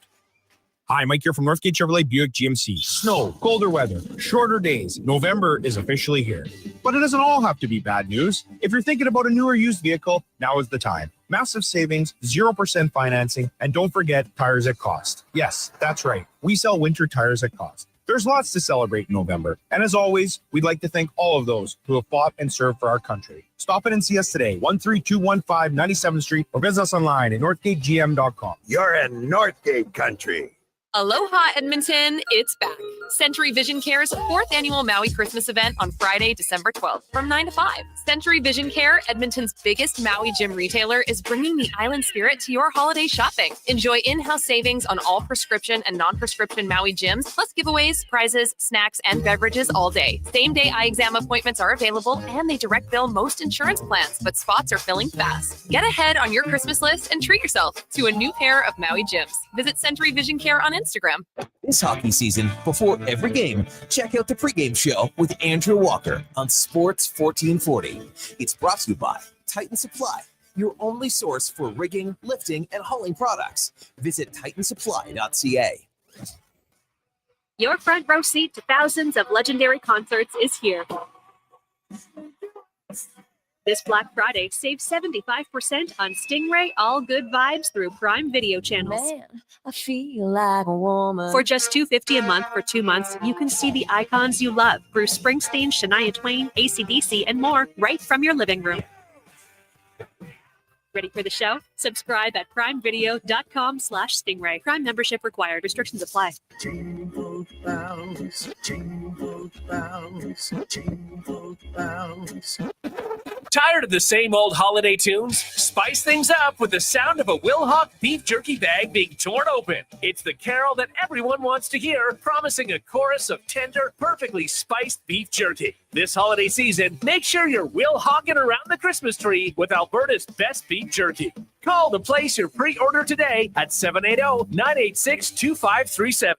Hi, Mike here from Northgate Chevrolet Buick GMC. Snow, colder weather, shorter days. November is officially here. But it doesn't all have to be bad news. If you're thinking about a new or used vehicle, now is the time. Massive savings, 0% financing, and don't forget tires at cost. Yes, that's right. We sell winter tires at cost. There's lots to celebrate in November. And as always, we'd like to thank all of those who have fought and served for our country. Stop in and see us today, 13215 97th Street, or visit us online at northgategm.com. You're in Northgate country. Aloha Edmonton, it's back. Century Vision Care's 4th annual Maui Christmas event on Friday, December 12th from 9 to 5. Century Vision Care, Edmonton's biggest Maui gym retailer, is bringing the island spirit to your holiday shopping. Enjoy in-house savings on all prescription and non-prescription Maui gyms, plus giveaways, prizes, snacks, and beverages all day. Same-day eye exam appointments are available, and they direct bill most insurance plans, but spots are filling fast. Get ahead on your Christmas list and treat yourself to a new pair of Maui gyms. Visit Century Vision Care on Instagram. This hockey season, before every game, check out the pregame show with Andrew Walker on Sports 1440. It's brought to you by Titan Supply, your only source for rigging, lifting, and hauling products. Visit titansupply.ca. Your front row seat to thousands of legendary concerts is here. This Black Friday, save 75% on Stingray All Good Vibes through Prime Video channels. Man, I feel like a woman. For just $2.50 a month for 2 months, you can see the icons you love, Bruce Springsteen, Shania Twain, AC/DC, and more, right from your living room. Ready for the show? Subscribe at primevideo.com/Stingray. Prime membership required. Restrictions apply. Jingle bells, jingle bells, jingle bells. Tired of the same old holiday tunes? Spice things up with the sound of a Wilhauk beef jerky bag being torn open. It's the carol that everyone wants to hear, promising a chorus of tender, perfectly spiced beef jerky. This holiday season, make sure you're Wilhauking around the Christmas tree with Alberta's best beef jerky. Call to place your pre-order today at 780-986-2537.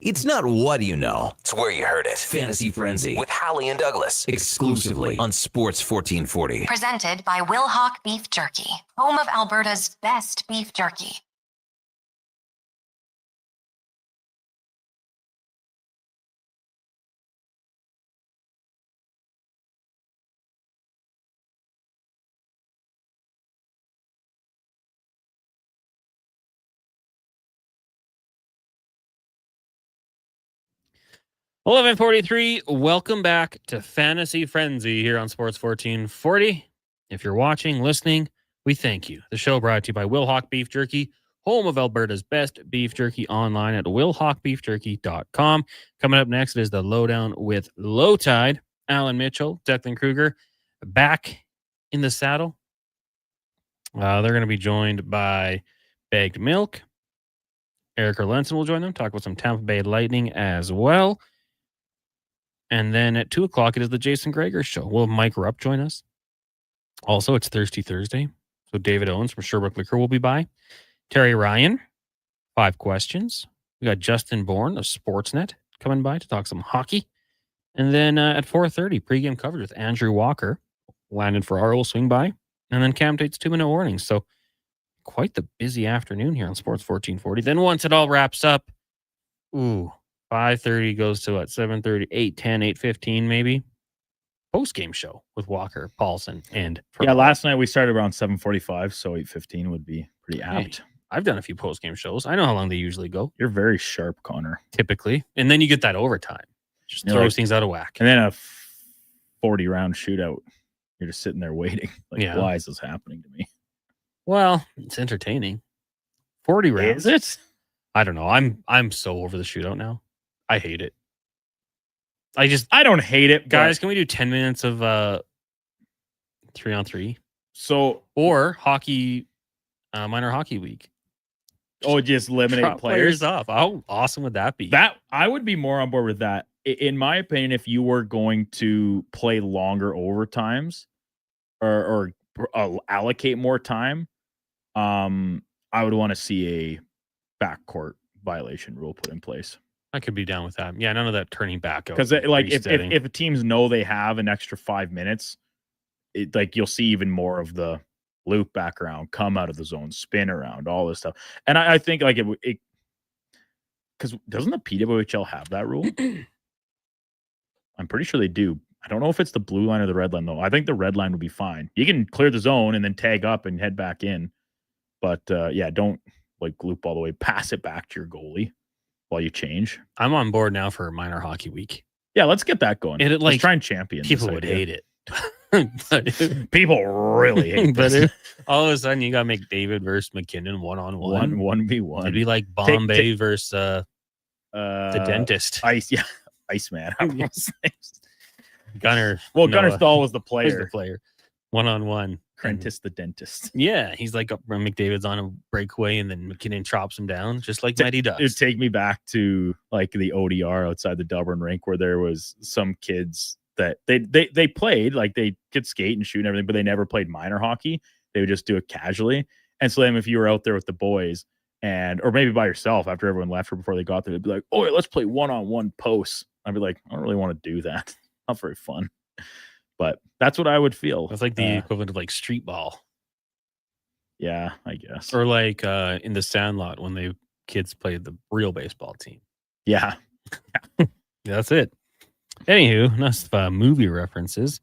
It's not what you know, it's where you heard it. Fantasy Frenzy with Halley and Douglas, exclusively on Sports 1440. Presented by Wilhauk Beef Jerky, home of Alberta's best beef jerky. $11:43. Welcome back to Fantasy Frenzy here on Sports 1440. If you're watching, listening, we thank you. The show brought to you by Wilhauk Beef Jerky, home of Alberta's best beef jerky, online at wilhaukbeefjerky.com. Coming up next is the Lowdown with Low Tide. Alan Mitchell, Declan Kruger, back in the saddle. They're going to be joined by Bagged Milk. Eric Erlenson will join them, talk about some Tampa Bay Lightning as well. And then at 2 o'clock, it is the Jason Greger Show. Will Mike Rupp join us? Also, it's Thirsty Thursday. So David Owens from Sherbrooke Liquor will be by. Terry Ryan, 5 questions. We got Justin Bourne of Sportsnet coming by to talk some hockey. And then at 4:30, pregame coverage with Andrew Walker. Landon Ferraro will swing by. And then Cam Tate's 2-minute warning. So quite the busy afternoon here on Sports 1440. Then once it all wraps up, Ooh, 5:30 goes to what? 7:30, 8:10, 8:15 maybe. Post game show with Walker, Paulson, and Yeah, last night we started around 7:45, so 8:15 would be pretty apt. Hey, I've done a few post game shows. I know how long they usually go. You're very sharp, Connor. Typically, and then you get that overtime. Just throws things out of whack. And then a 40-round shootout. You're just sitting there waiting. Like, Yeah. why is this happening to me? Well, it's entertaining. 40 rounds. Is it? I don't know. I'm so over the shootout now. I hate it. I don't hate it, guys. Can we do 10 minutes of 3-on-3? So or hockey, minor hockey week. Oh, just eliminate Drop players off. How awesome would that be? That I would be more on board with that. In my opinion, if you were going to play longer overtimes or allocate more time, I would want to see a backcourt violation rule put in place. I could be down with that. Yeah, none of that turning back. Because like if teams know they have an extra 5 minutes, like you'll see even more of the loop back around, come out of the zone, spin around, all this stuff. And I think like it because doesn't the PWHL have that rule? I'm pretty sure they do. I don't know if it's the blue line or the red line though. I think the red line would be fine. You can clear the zone and then tag up and head back in. But yeah, don't like loop all the way, pass it back to your goalie while you change. I'm on board now for minor hockey week. Yeah, let's get that going. Let's like try and champion. People would hate it. People really hate but this. All of a sudden you got McDavid versus McKinnon 1-on-1. 1v1. It'd be like Bombay versus the dentist. Iceman. Gunnar. Well, Gunnar Stahl was the player. Was the player. 1-on-1. Prentice the dentist. Yeah, he's like McDavid's on a breakaway, and then McKinnon chops him down, just like Matty does. It'd take me back to like the ODR outside the Dublin rink, where there was some kids that they played, like they could skate and shoot and everything, but they never played minor hockey. They would just do it casually. And so then if you were out there with the boys or maybe by yourself after everyone left or before they got there, they'd be like, oh, let's play 1-on-1 posts. I'd be like, I don't really want to do that. Not very fun. But that's what I would feel. It's like the equivalent of like street ball. Yeah, I guess. Or like in the Sandlot when the kids played the real baseball team. Yeah. That's it. Anywho, enough movie references.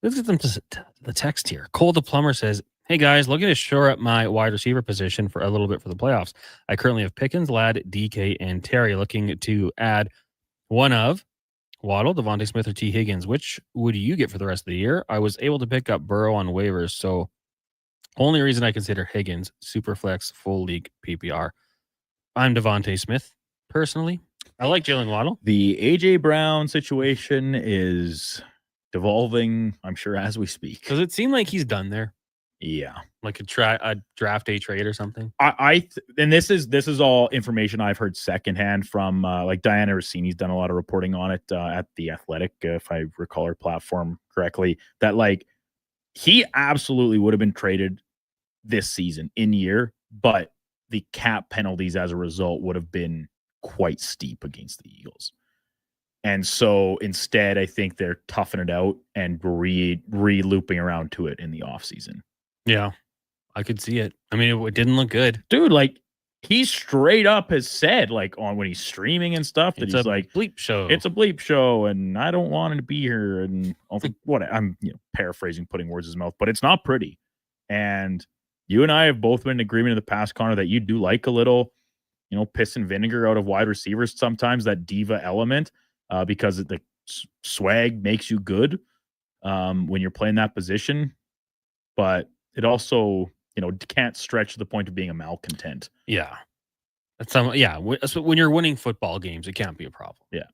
Let's get them to the text here. Cole the Plumber says, hey guys, looking to shore up my wide receiver position for a little bit for the playoffs. I currently have Pickens, Ladd, DK, and Terry, looking to add one of Waddle, Devontae Smith, or T. Higgins. Which would you get for the rest of the year? I was able to pick up Burrow on waivers, so only reason I consider Higgins, Superflex, full league PPR. I'm Devontae Smith, personally. I like Jalen Waddle. The A.J. Brown situation is devolving, I'm sure, as we speak. Does it seem like he's done there? Yeah. Like a draft day trade or something? And this is all information I've heard secondhand from like Diana Rossini's done a lot of reporting on it at The Athletic, if I recall her platform correctly, that like he absolutely would have been traded this season in year, but the cap penalties as a result would have been quite steep against the Eagles. And so instead, I think they're toughing it out and re-looping around to it in the offseason. Yeah, I could see it. I mean, it didn't look good. Dude, like, he straight up has said, like, on when he's streaming and stuff, that he's like, bleep show. It's a bleep show, and I don't want to be here. And I'm paraphrasing, putting words in his mouth, but it's not pretty. And you and I have both been in agreement in the past, Connor, that you do like a little, piss and vinegar out of wide receivers sometimes, that diva element, because the swag makes you good when you're playing that position. But it also, can't stretch to the point of being a malcontent. Yeah. When you're winning football games, it can't be a problem. Yeah.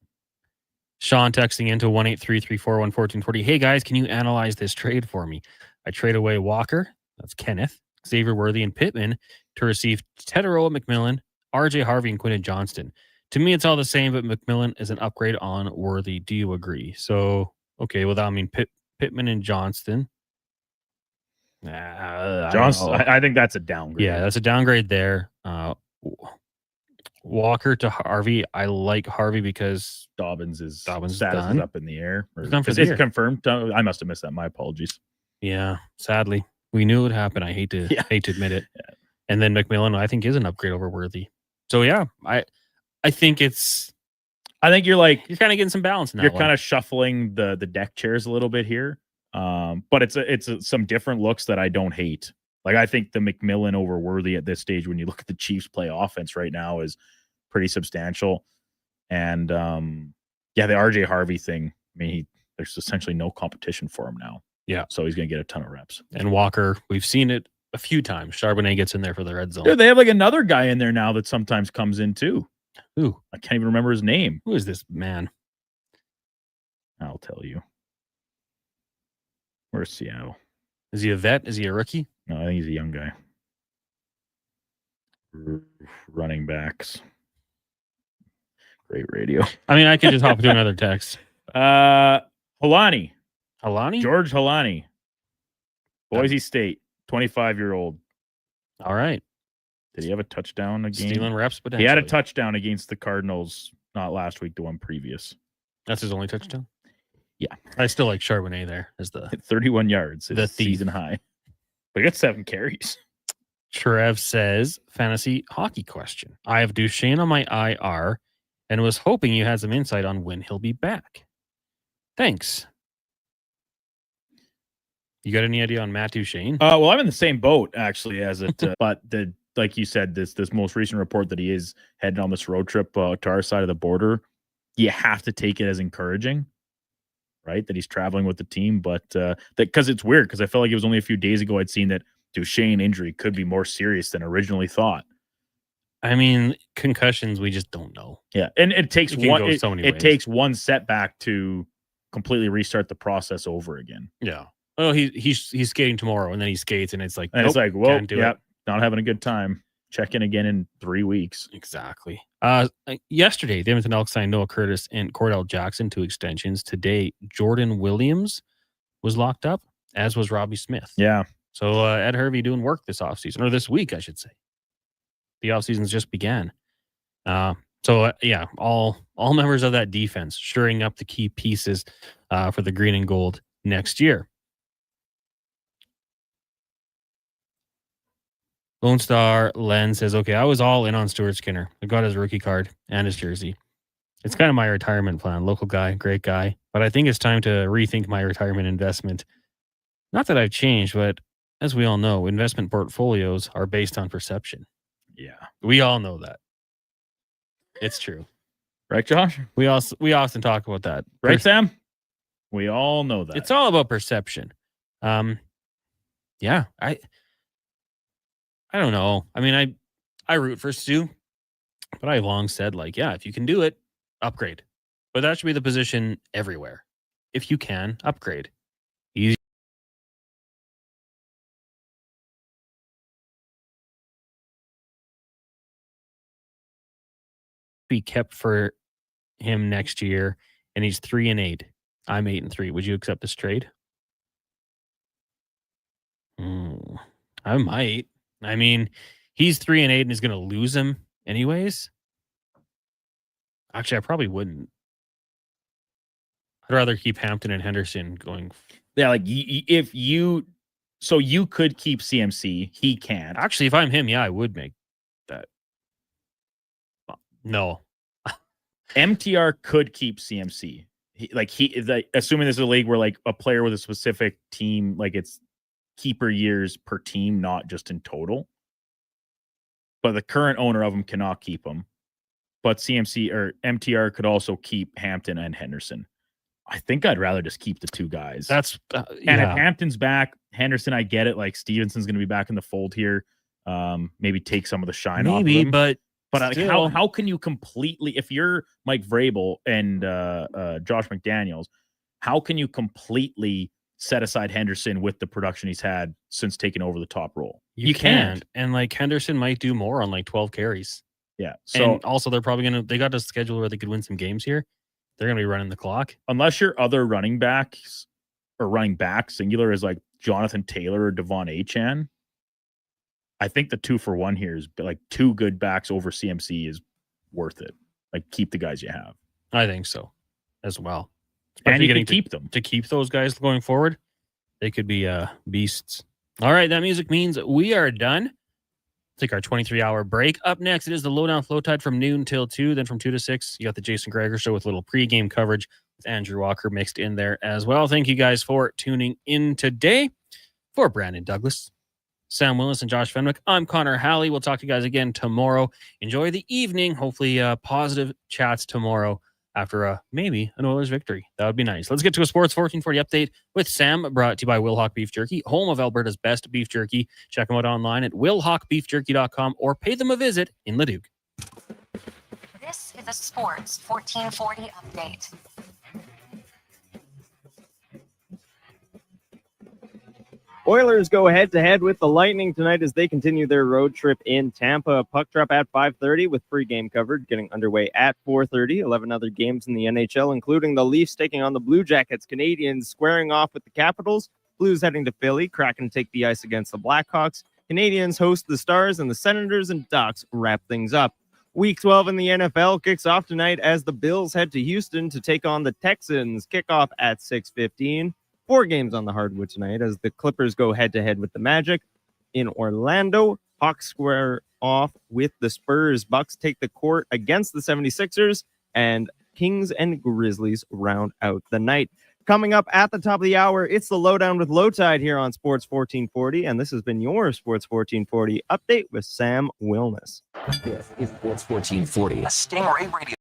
Sean texting into 1-833-441-1440. Hey guys, can you analyze this trade for me? I trade away Walker, that's Kenneth, Xavier Worthy, and Pittman to receive Teteroa McMillan, RJ Harvey, and Quinton Johnston. To me, it's all the same, but McMillan is an upgrade on Worthy. Do you agree? So, okay, well, that mean Pittman and Johnston. I think that's a downgrade. Yeah, that's a downgrade there. Walker to Harvey. I like Harvey because Dobbins is done. Up in the air. Is it confirmed? I must have missed that. My apologies. Yeah, sadly, we knew it would happen. I hate to admit it. Yeah. And then McMillan, I think, is an upgrade over Worthy. So yeah, I I think you're kind of getting some balance in that. You're kind of shuffling the deck chairs a little bit here. But it's some different looks that I don't hate. Like, I think the McMillan over Worthy at this stage, when you look at the Chiefs play offense right now, is pretty substantial. And the RJ Harvey thing, I mean, there's essentially no competition for him now. Yeah. So he's going to get a ton of reps. And Walker, we've seen it a few times. Charbonnet gets in there for the red zone. Dude, they have like another guy in there now that sometimes comes in too. Who? I can't even remember his name. Who is this man? I'll tell you. Where's Seattle? Is he a vet? Is he a rookie? No, I think he's a young guy. Running backs. Great radio. I mean, I could just hop to another text. Halani. Halani? George Halani. Boise State, 25-year-old. All right. Did he have a touchdown again? Stealing reps, potentially. He had a touchdown against the Cardinals, not last week, the one previous. That's his only touchdown? Yeah. I still like Charbonnet there as the 31 yards. the It's thief. season high. But he got 7 carries. Trev says, fantasy hockey question. I have Duchesne on my IR and was hoping you had some insight on when he'll be back. Thanks. You got any idea on Matt Duchesne? Well, I'm in the same boat actually as it, but like you said, this most recent report that he is heading on this road trip to our side of the border, you have to take it as encouraging, right? That he's traveling with the team, but because it's weird because I felt like it was only a few days ago I'd seen that Duchesne injury could be more serious than originally thought. I mean, concussions, we just don't know. Yeah, and it takes It can one. go so many It ways. takes one setback to completely restart the process over again. Yeah. Oh, he's skating tomorrow, and then he skates, and it's like, And it's nope, like, well, can't do yeah, it. not having a good time. Check in again in 3 weeks. Exactly. Yesterday, the Edmonton Elks signed Noah Curtis and Cordell Jackson to extensions. Today, Jordan Williams was locked up, as was Robbie Smith. Yeah. So Ed Hervey doing work this offseason, or this week, I should say. The offseason's just began. All members of that defense shoring up the key pieces for the green and gold next year. Lone Star Len says, okay, I was all in on Stuart Skinner. I got his rookie card and his jersey. It's kind of my retirement plan. Local guy, great guy. But I think it's time to rethink my retirement investment. Not that I've changed, but as we all know, investment portfolios are based on perception. Yeah. We all know that. It's true. Right, Josh? We often talk about that. Right, Sam? We all know that. It's all about perception. Yeah, I don't know. I mean, I root for Stu, but I've long said, like, yeah, if you can do it, upgrade. But that should be the position everywhere. If you can, upgrade. Easy. Be kept for him next year, and he's 3-8. I'm 8-3. Would you accept this trade? I might. I mean, he's 3-8 and is going to lose him anyways. Actually, I probably wouldn't. I'd rather keep Hampton and Henderson going. Yeah, like so you could keep CMC. He can't. Actually, if I'm him, yeah, I would make that. No. MTR could keep CMC. Assuming this is a league where like a player with a specific team, like it's keeper years per team, not just in total. But the current owner of him cannot keep him. But CMC or MTR could also keep Hampton and Henderson. I think I'd rather just keep the two guys. That's and if Hampton's back, Henderson, I get it. Like Stevenson's going to be back in the fold here. Maybe take some of the shine off of him. But like, how can you completely, if you're Mike Vrabel and Josh McDaniels, how can you completely set aside Henderson with the production he's had since taking over the top role? You can't. And like Henderson might do more on like 12 carries. Yeah. So and also they're probably they got a schedule where they could win some games here. They're going to be running the clock. Unless your other running backs or running back singular is like Jonathan Taylor or Devon Achane, I think the 2-for-1 here is like two good backs over CMC is worth it. Like keep the guys you have. I think so as well. And you can keep them. To keep those guys going forward, they could be beasts. All right, that music means we are done. Take our 23-hour break. Up next, it is the Lowdown Flow Tide from noon till 2. Then from 2 to 6, you got the Jason Greger Show with a little pregame coverage with Andrew Walker mixed in there as well. Thank you guys for tuning in today. For Brandon Douglas, Sam Willis, and Josh Fenwick, I'm Connor Halley. We'll talk to you guys again tomorrow. Enjoy the evening. Hopefully positive chats tomorrow after maybe an Oilers victory. That would be nice. Let's get to a Sports 1440 update with Sam, brought to you by Wilhock Beef Jerky, home of Alberta's best beef jerky. Check them out online at wilhockbeefjerky.com or pay them a visit in Leduc. This is a Sports 1440 update. Oilers go head-to-head with the Lightning tonight as they continue their road trip in Tampa. Puck drop at 5:30 with pregame coverage getting underway at 4:30. 11 other games in the NHL, including the Leafs taking on the Blue Jackets, Canadians squaring off with the Capitals, Blues heading to Philly, Kraken take the ice against the Blackhawks, Canadians host the Stars, and the Senators and Ducks wrap things up. Week 12 in the NFL kicks off tonight as the Bills head to Houston to take on the Texans. Kickoff at 6:15. 4 games on the hardwood tonight as the Clippers go head-to-head with the Magic. In Orlando, Hawks square off with the Spurs. Bucks take the court against the 76ers, and Kings and Grizzlies round out the night. Coming up at the top of the hour, it's the Lowdown with Low Tide here on Sports 1440, and this has been your Sports 1440 update with Sam Wilness. This is Sports 1440, a Stingray radio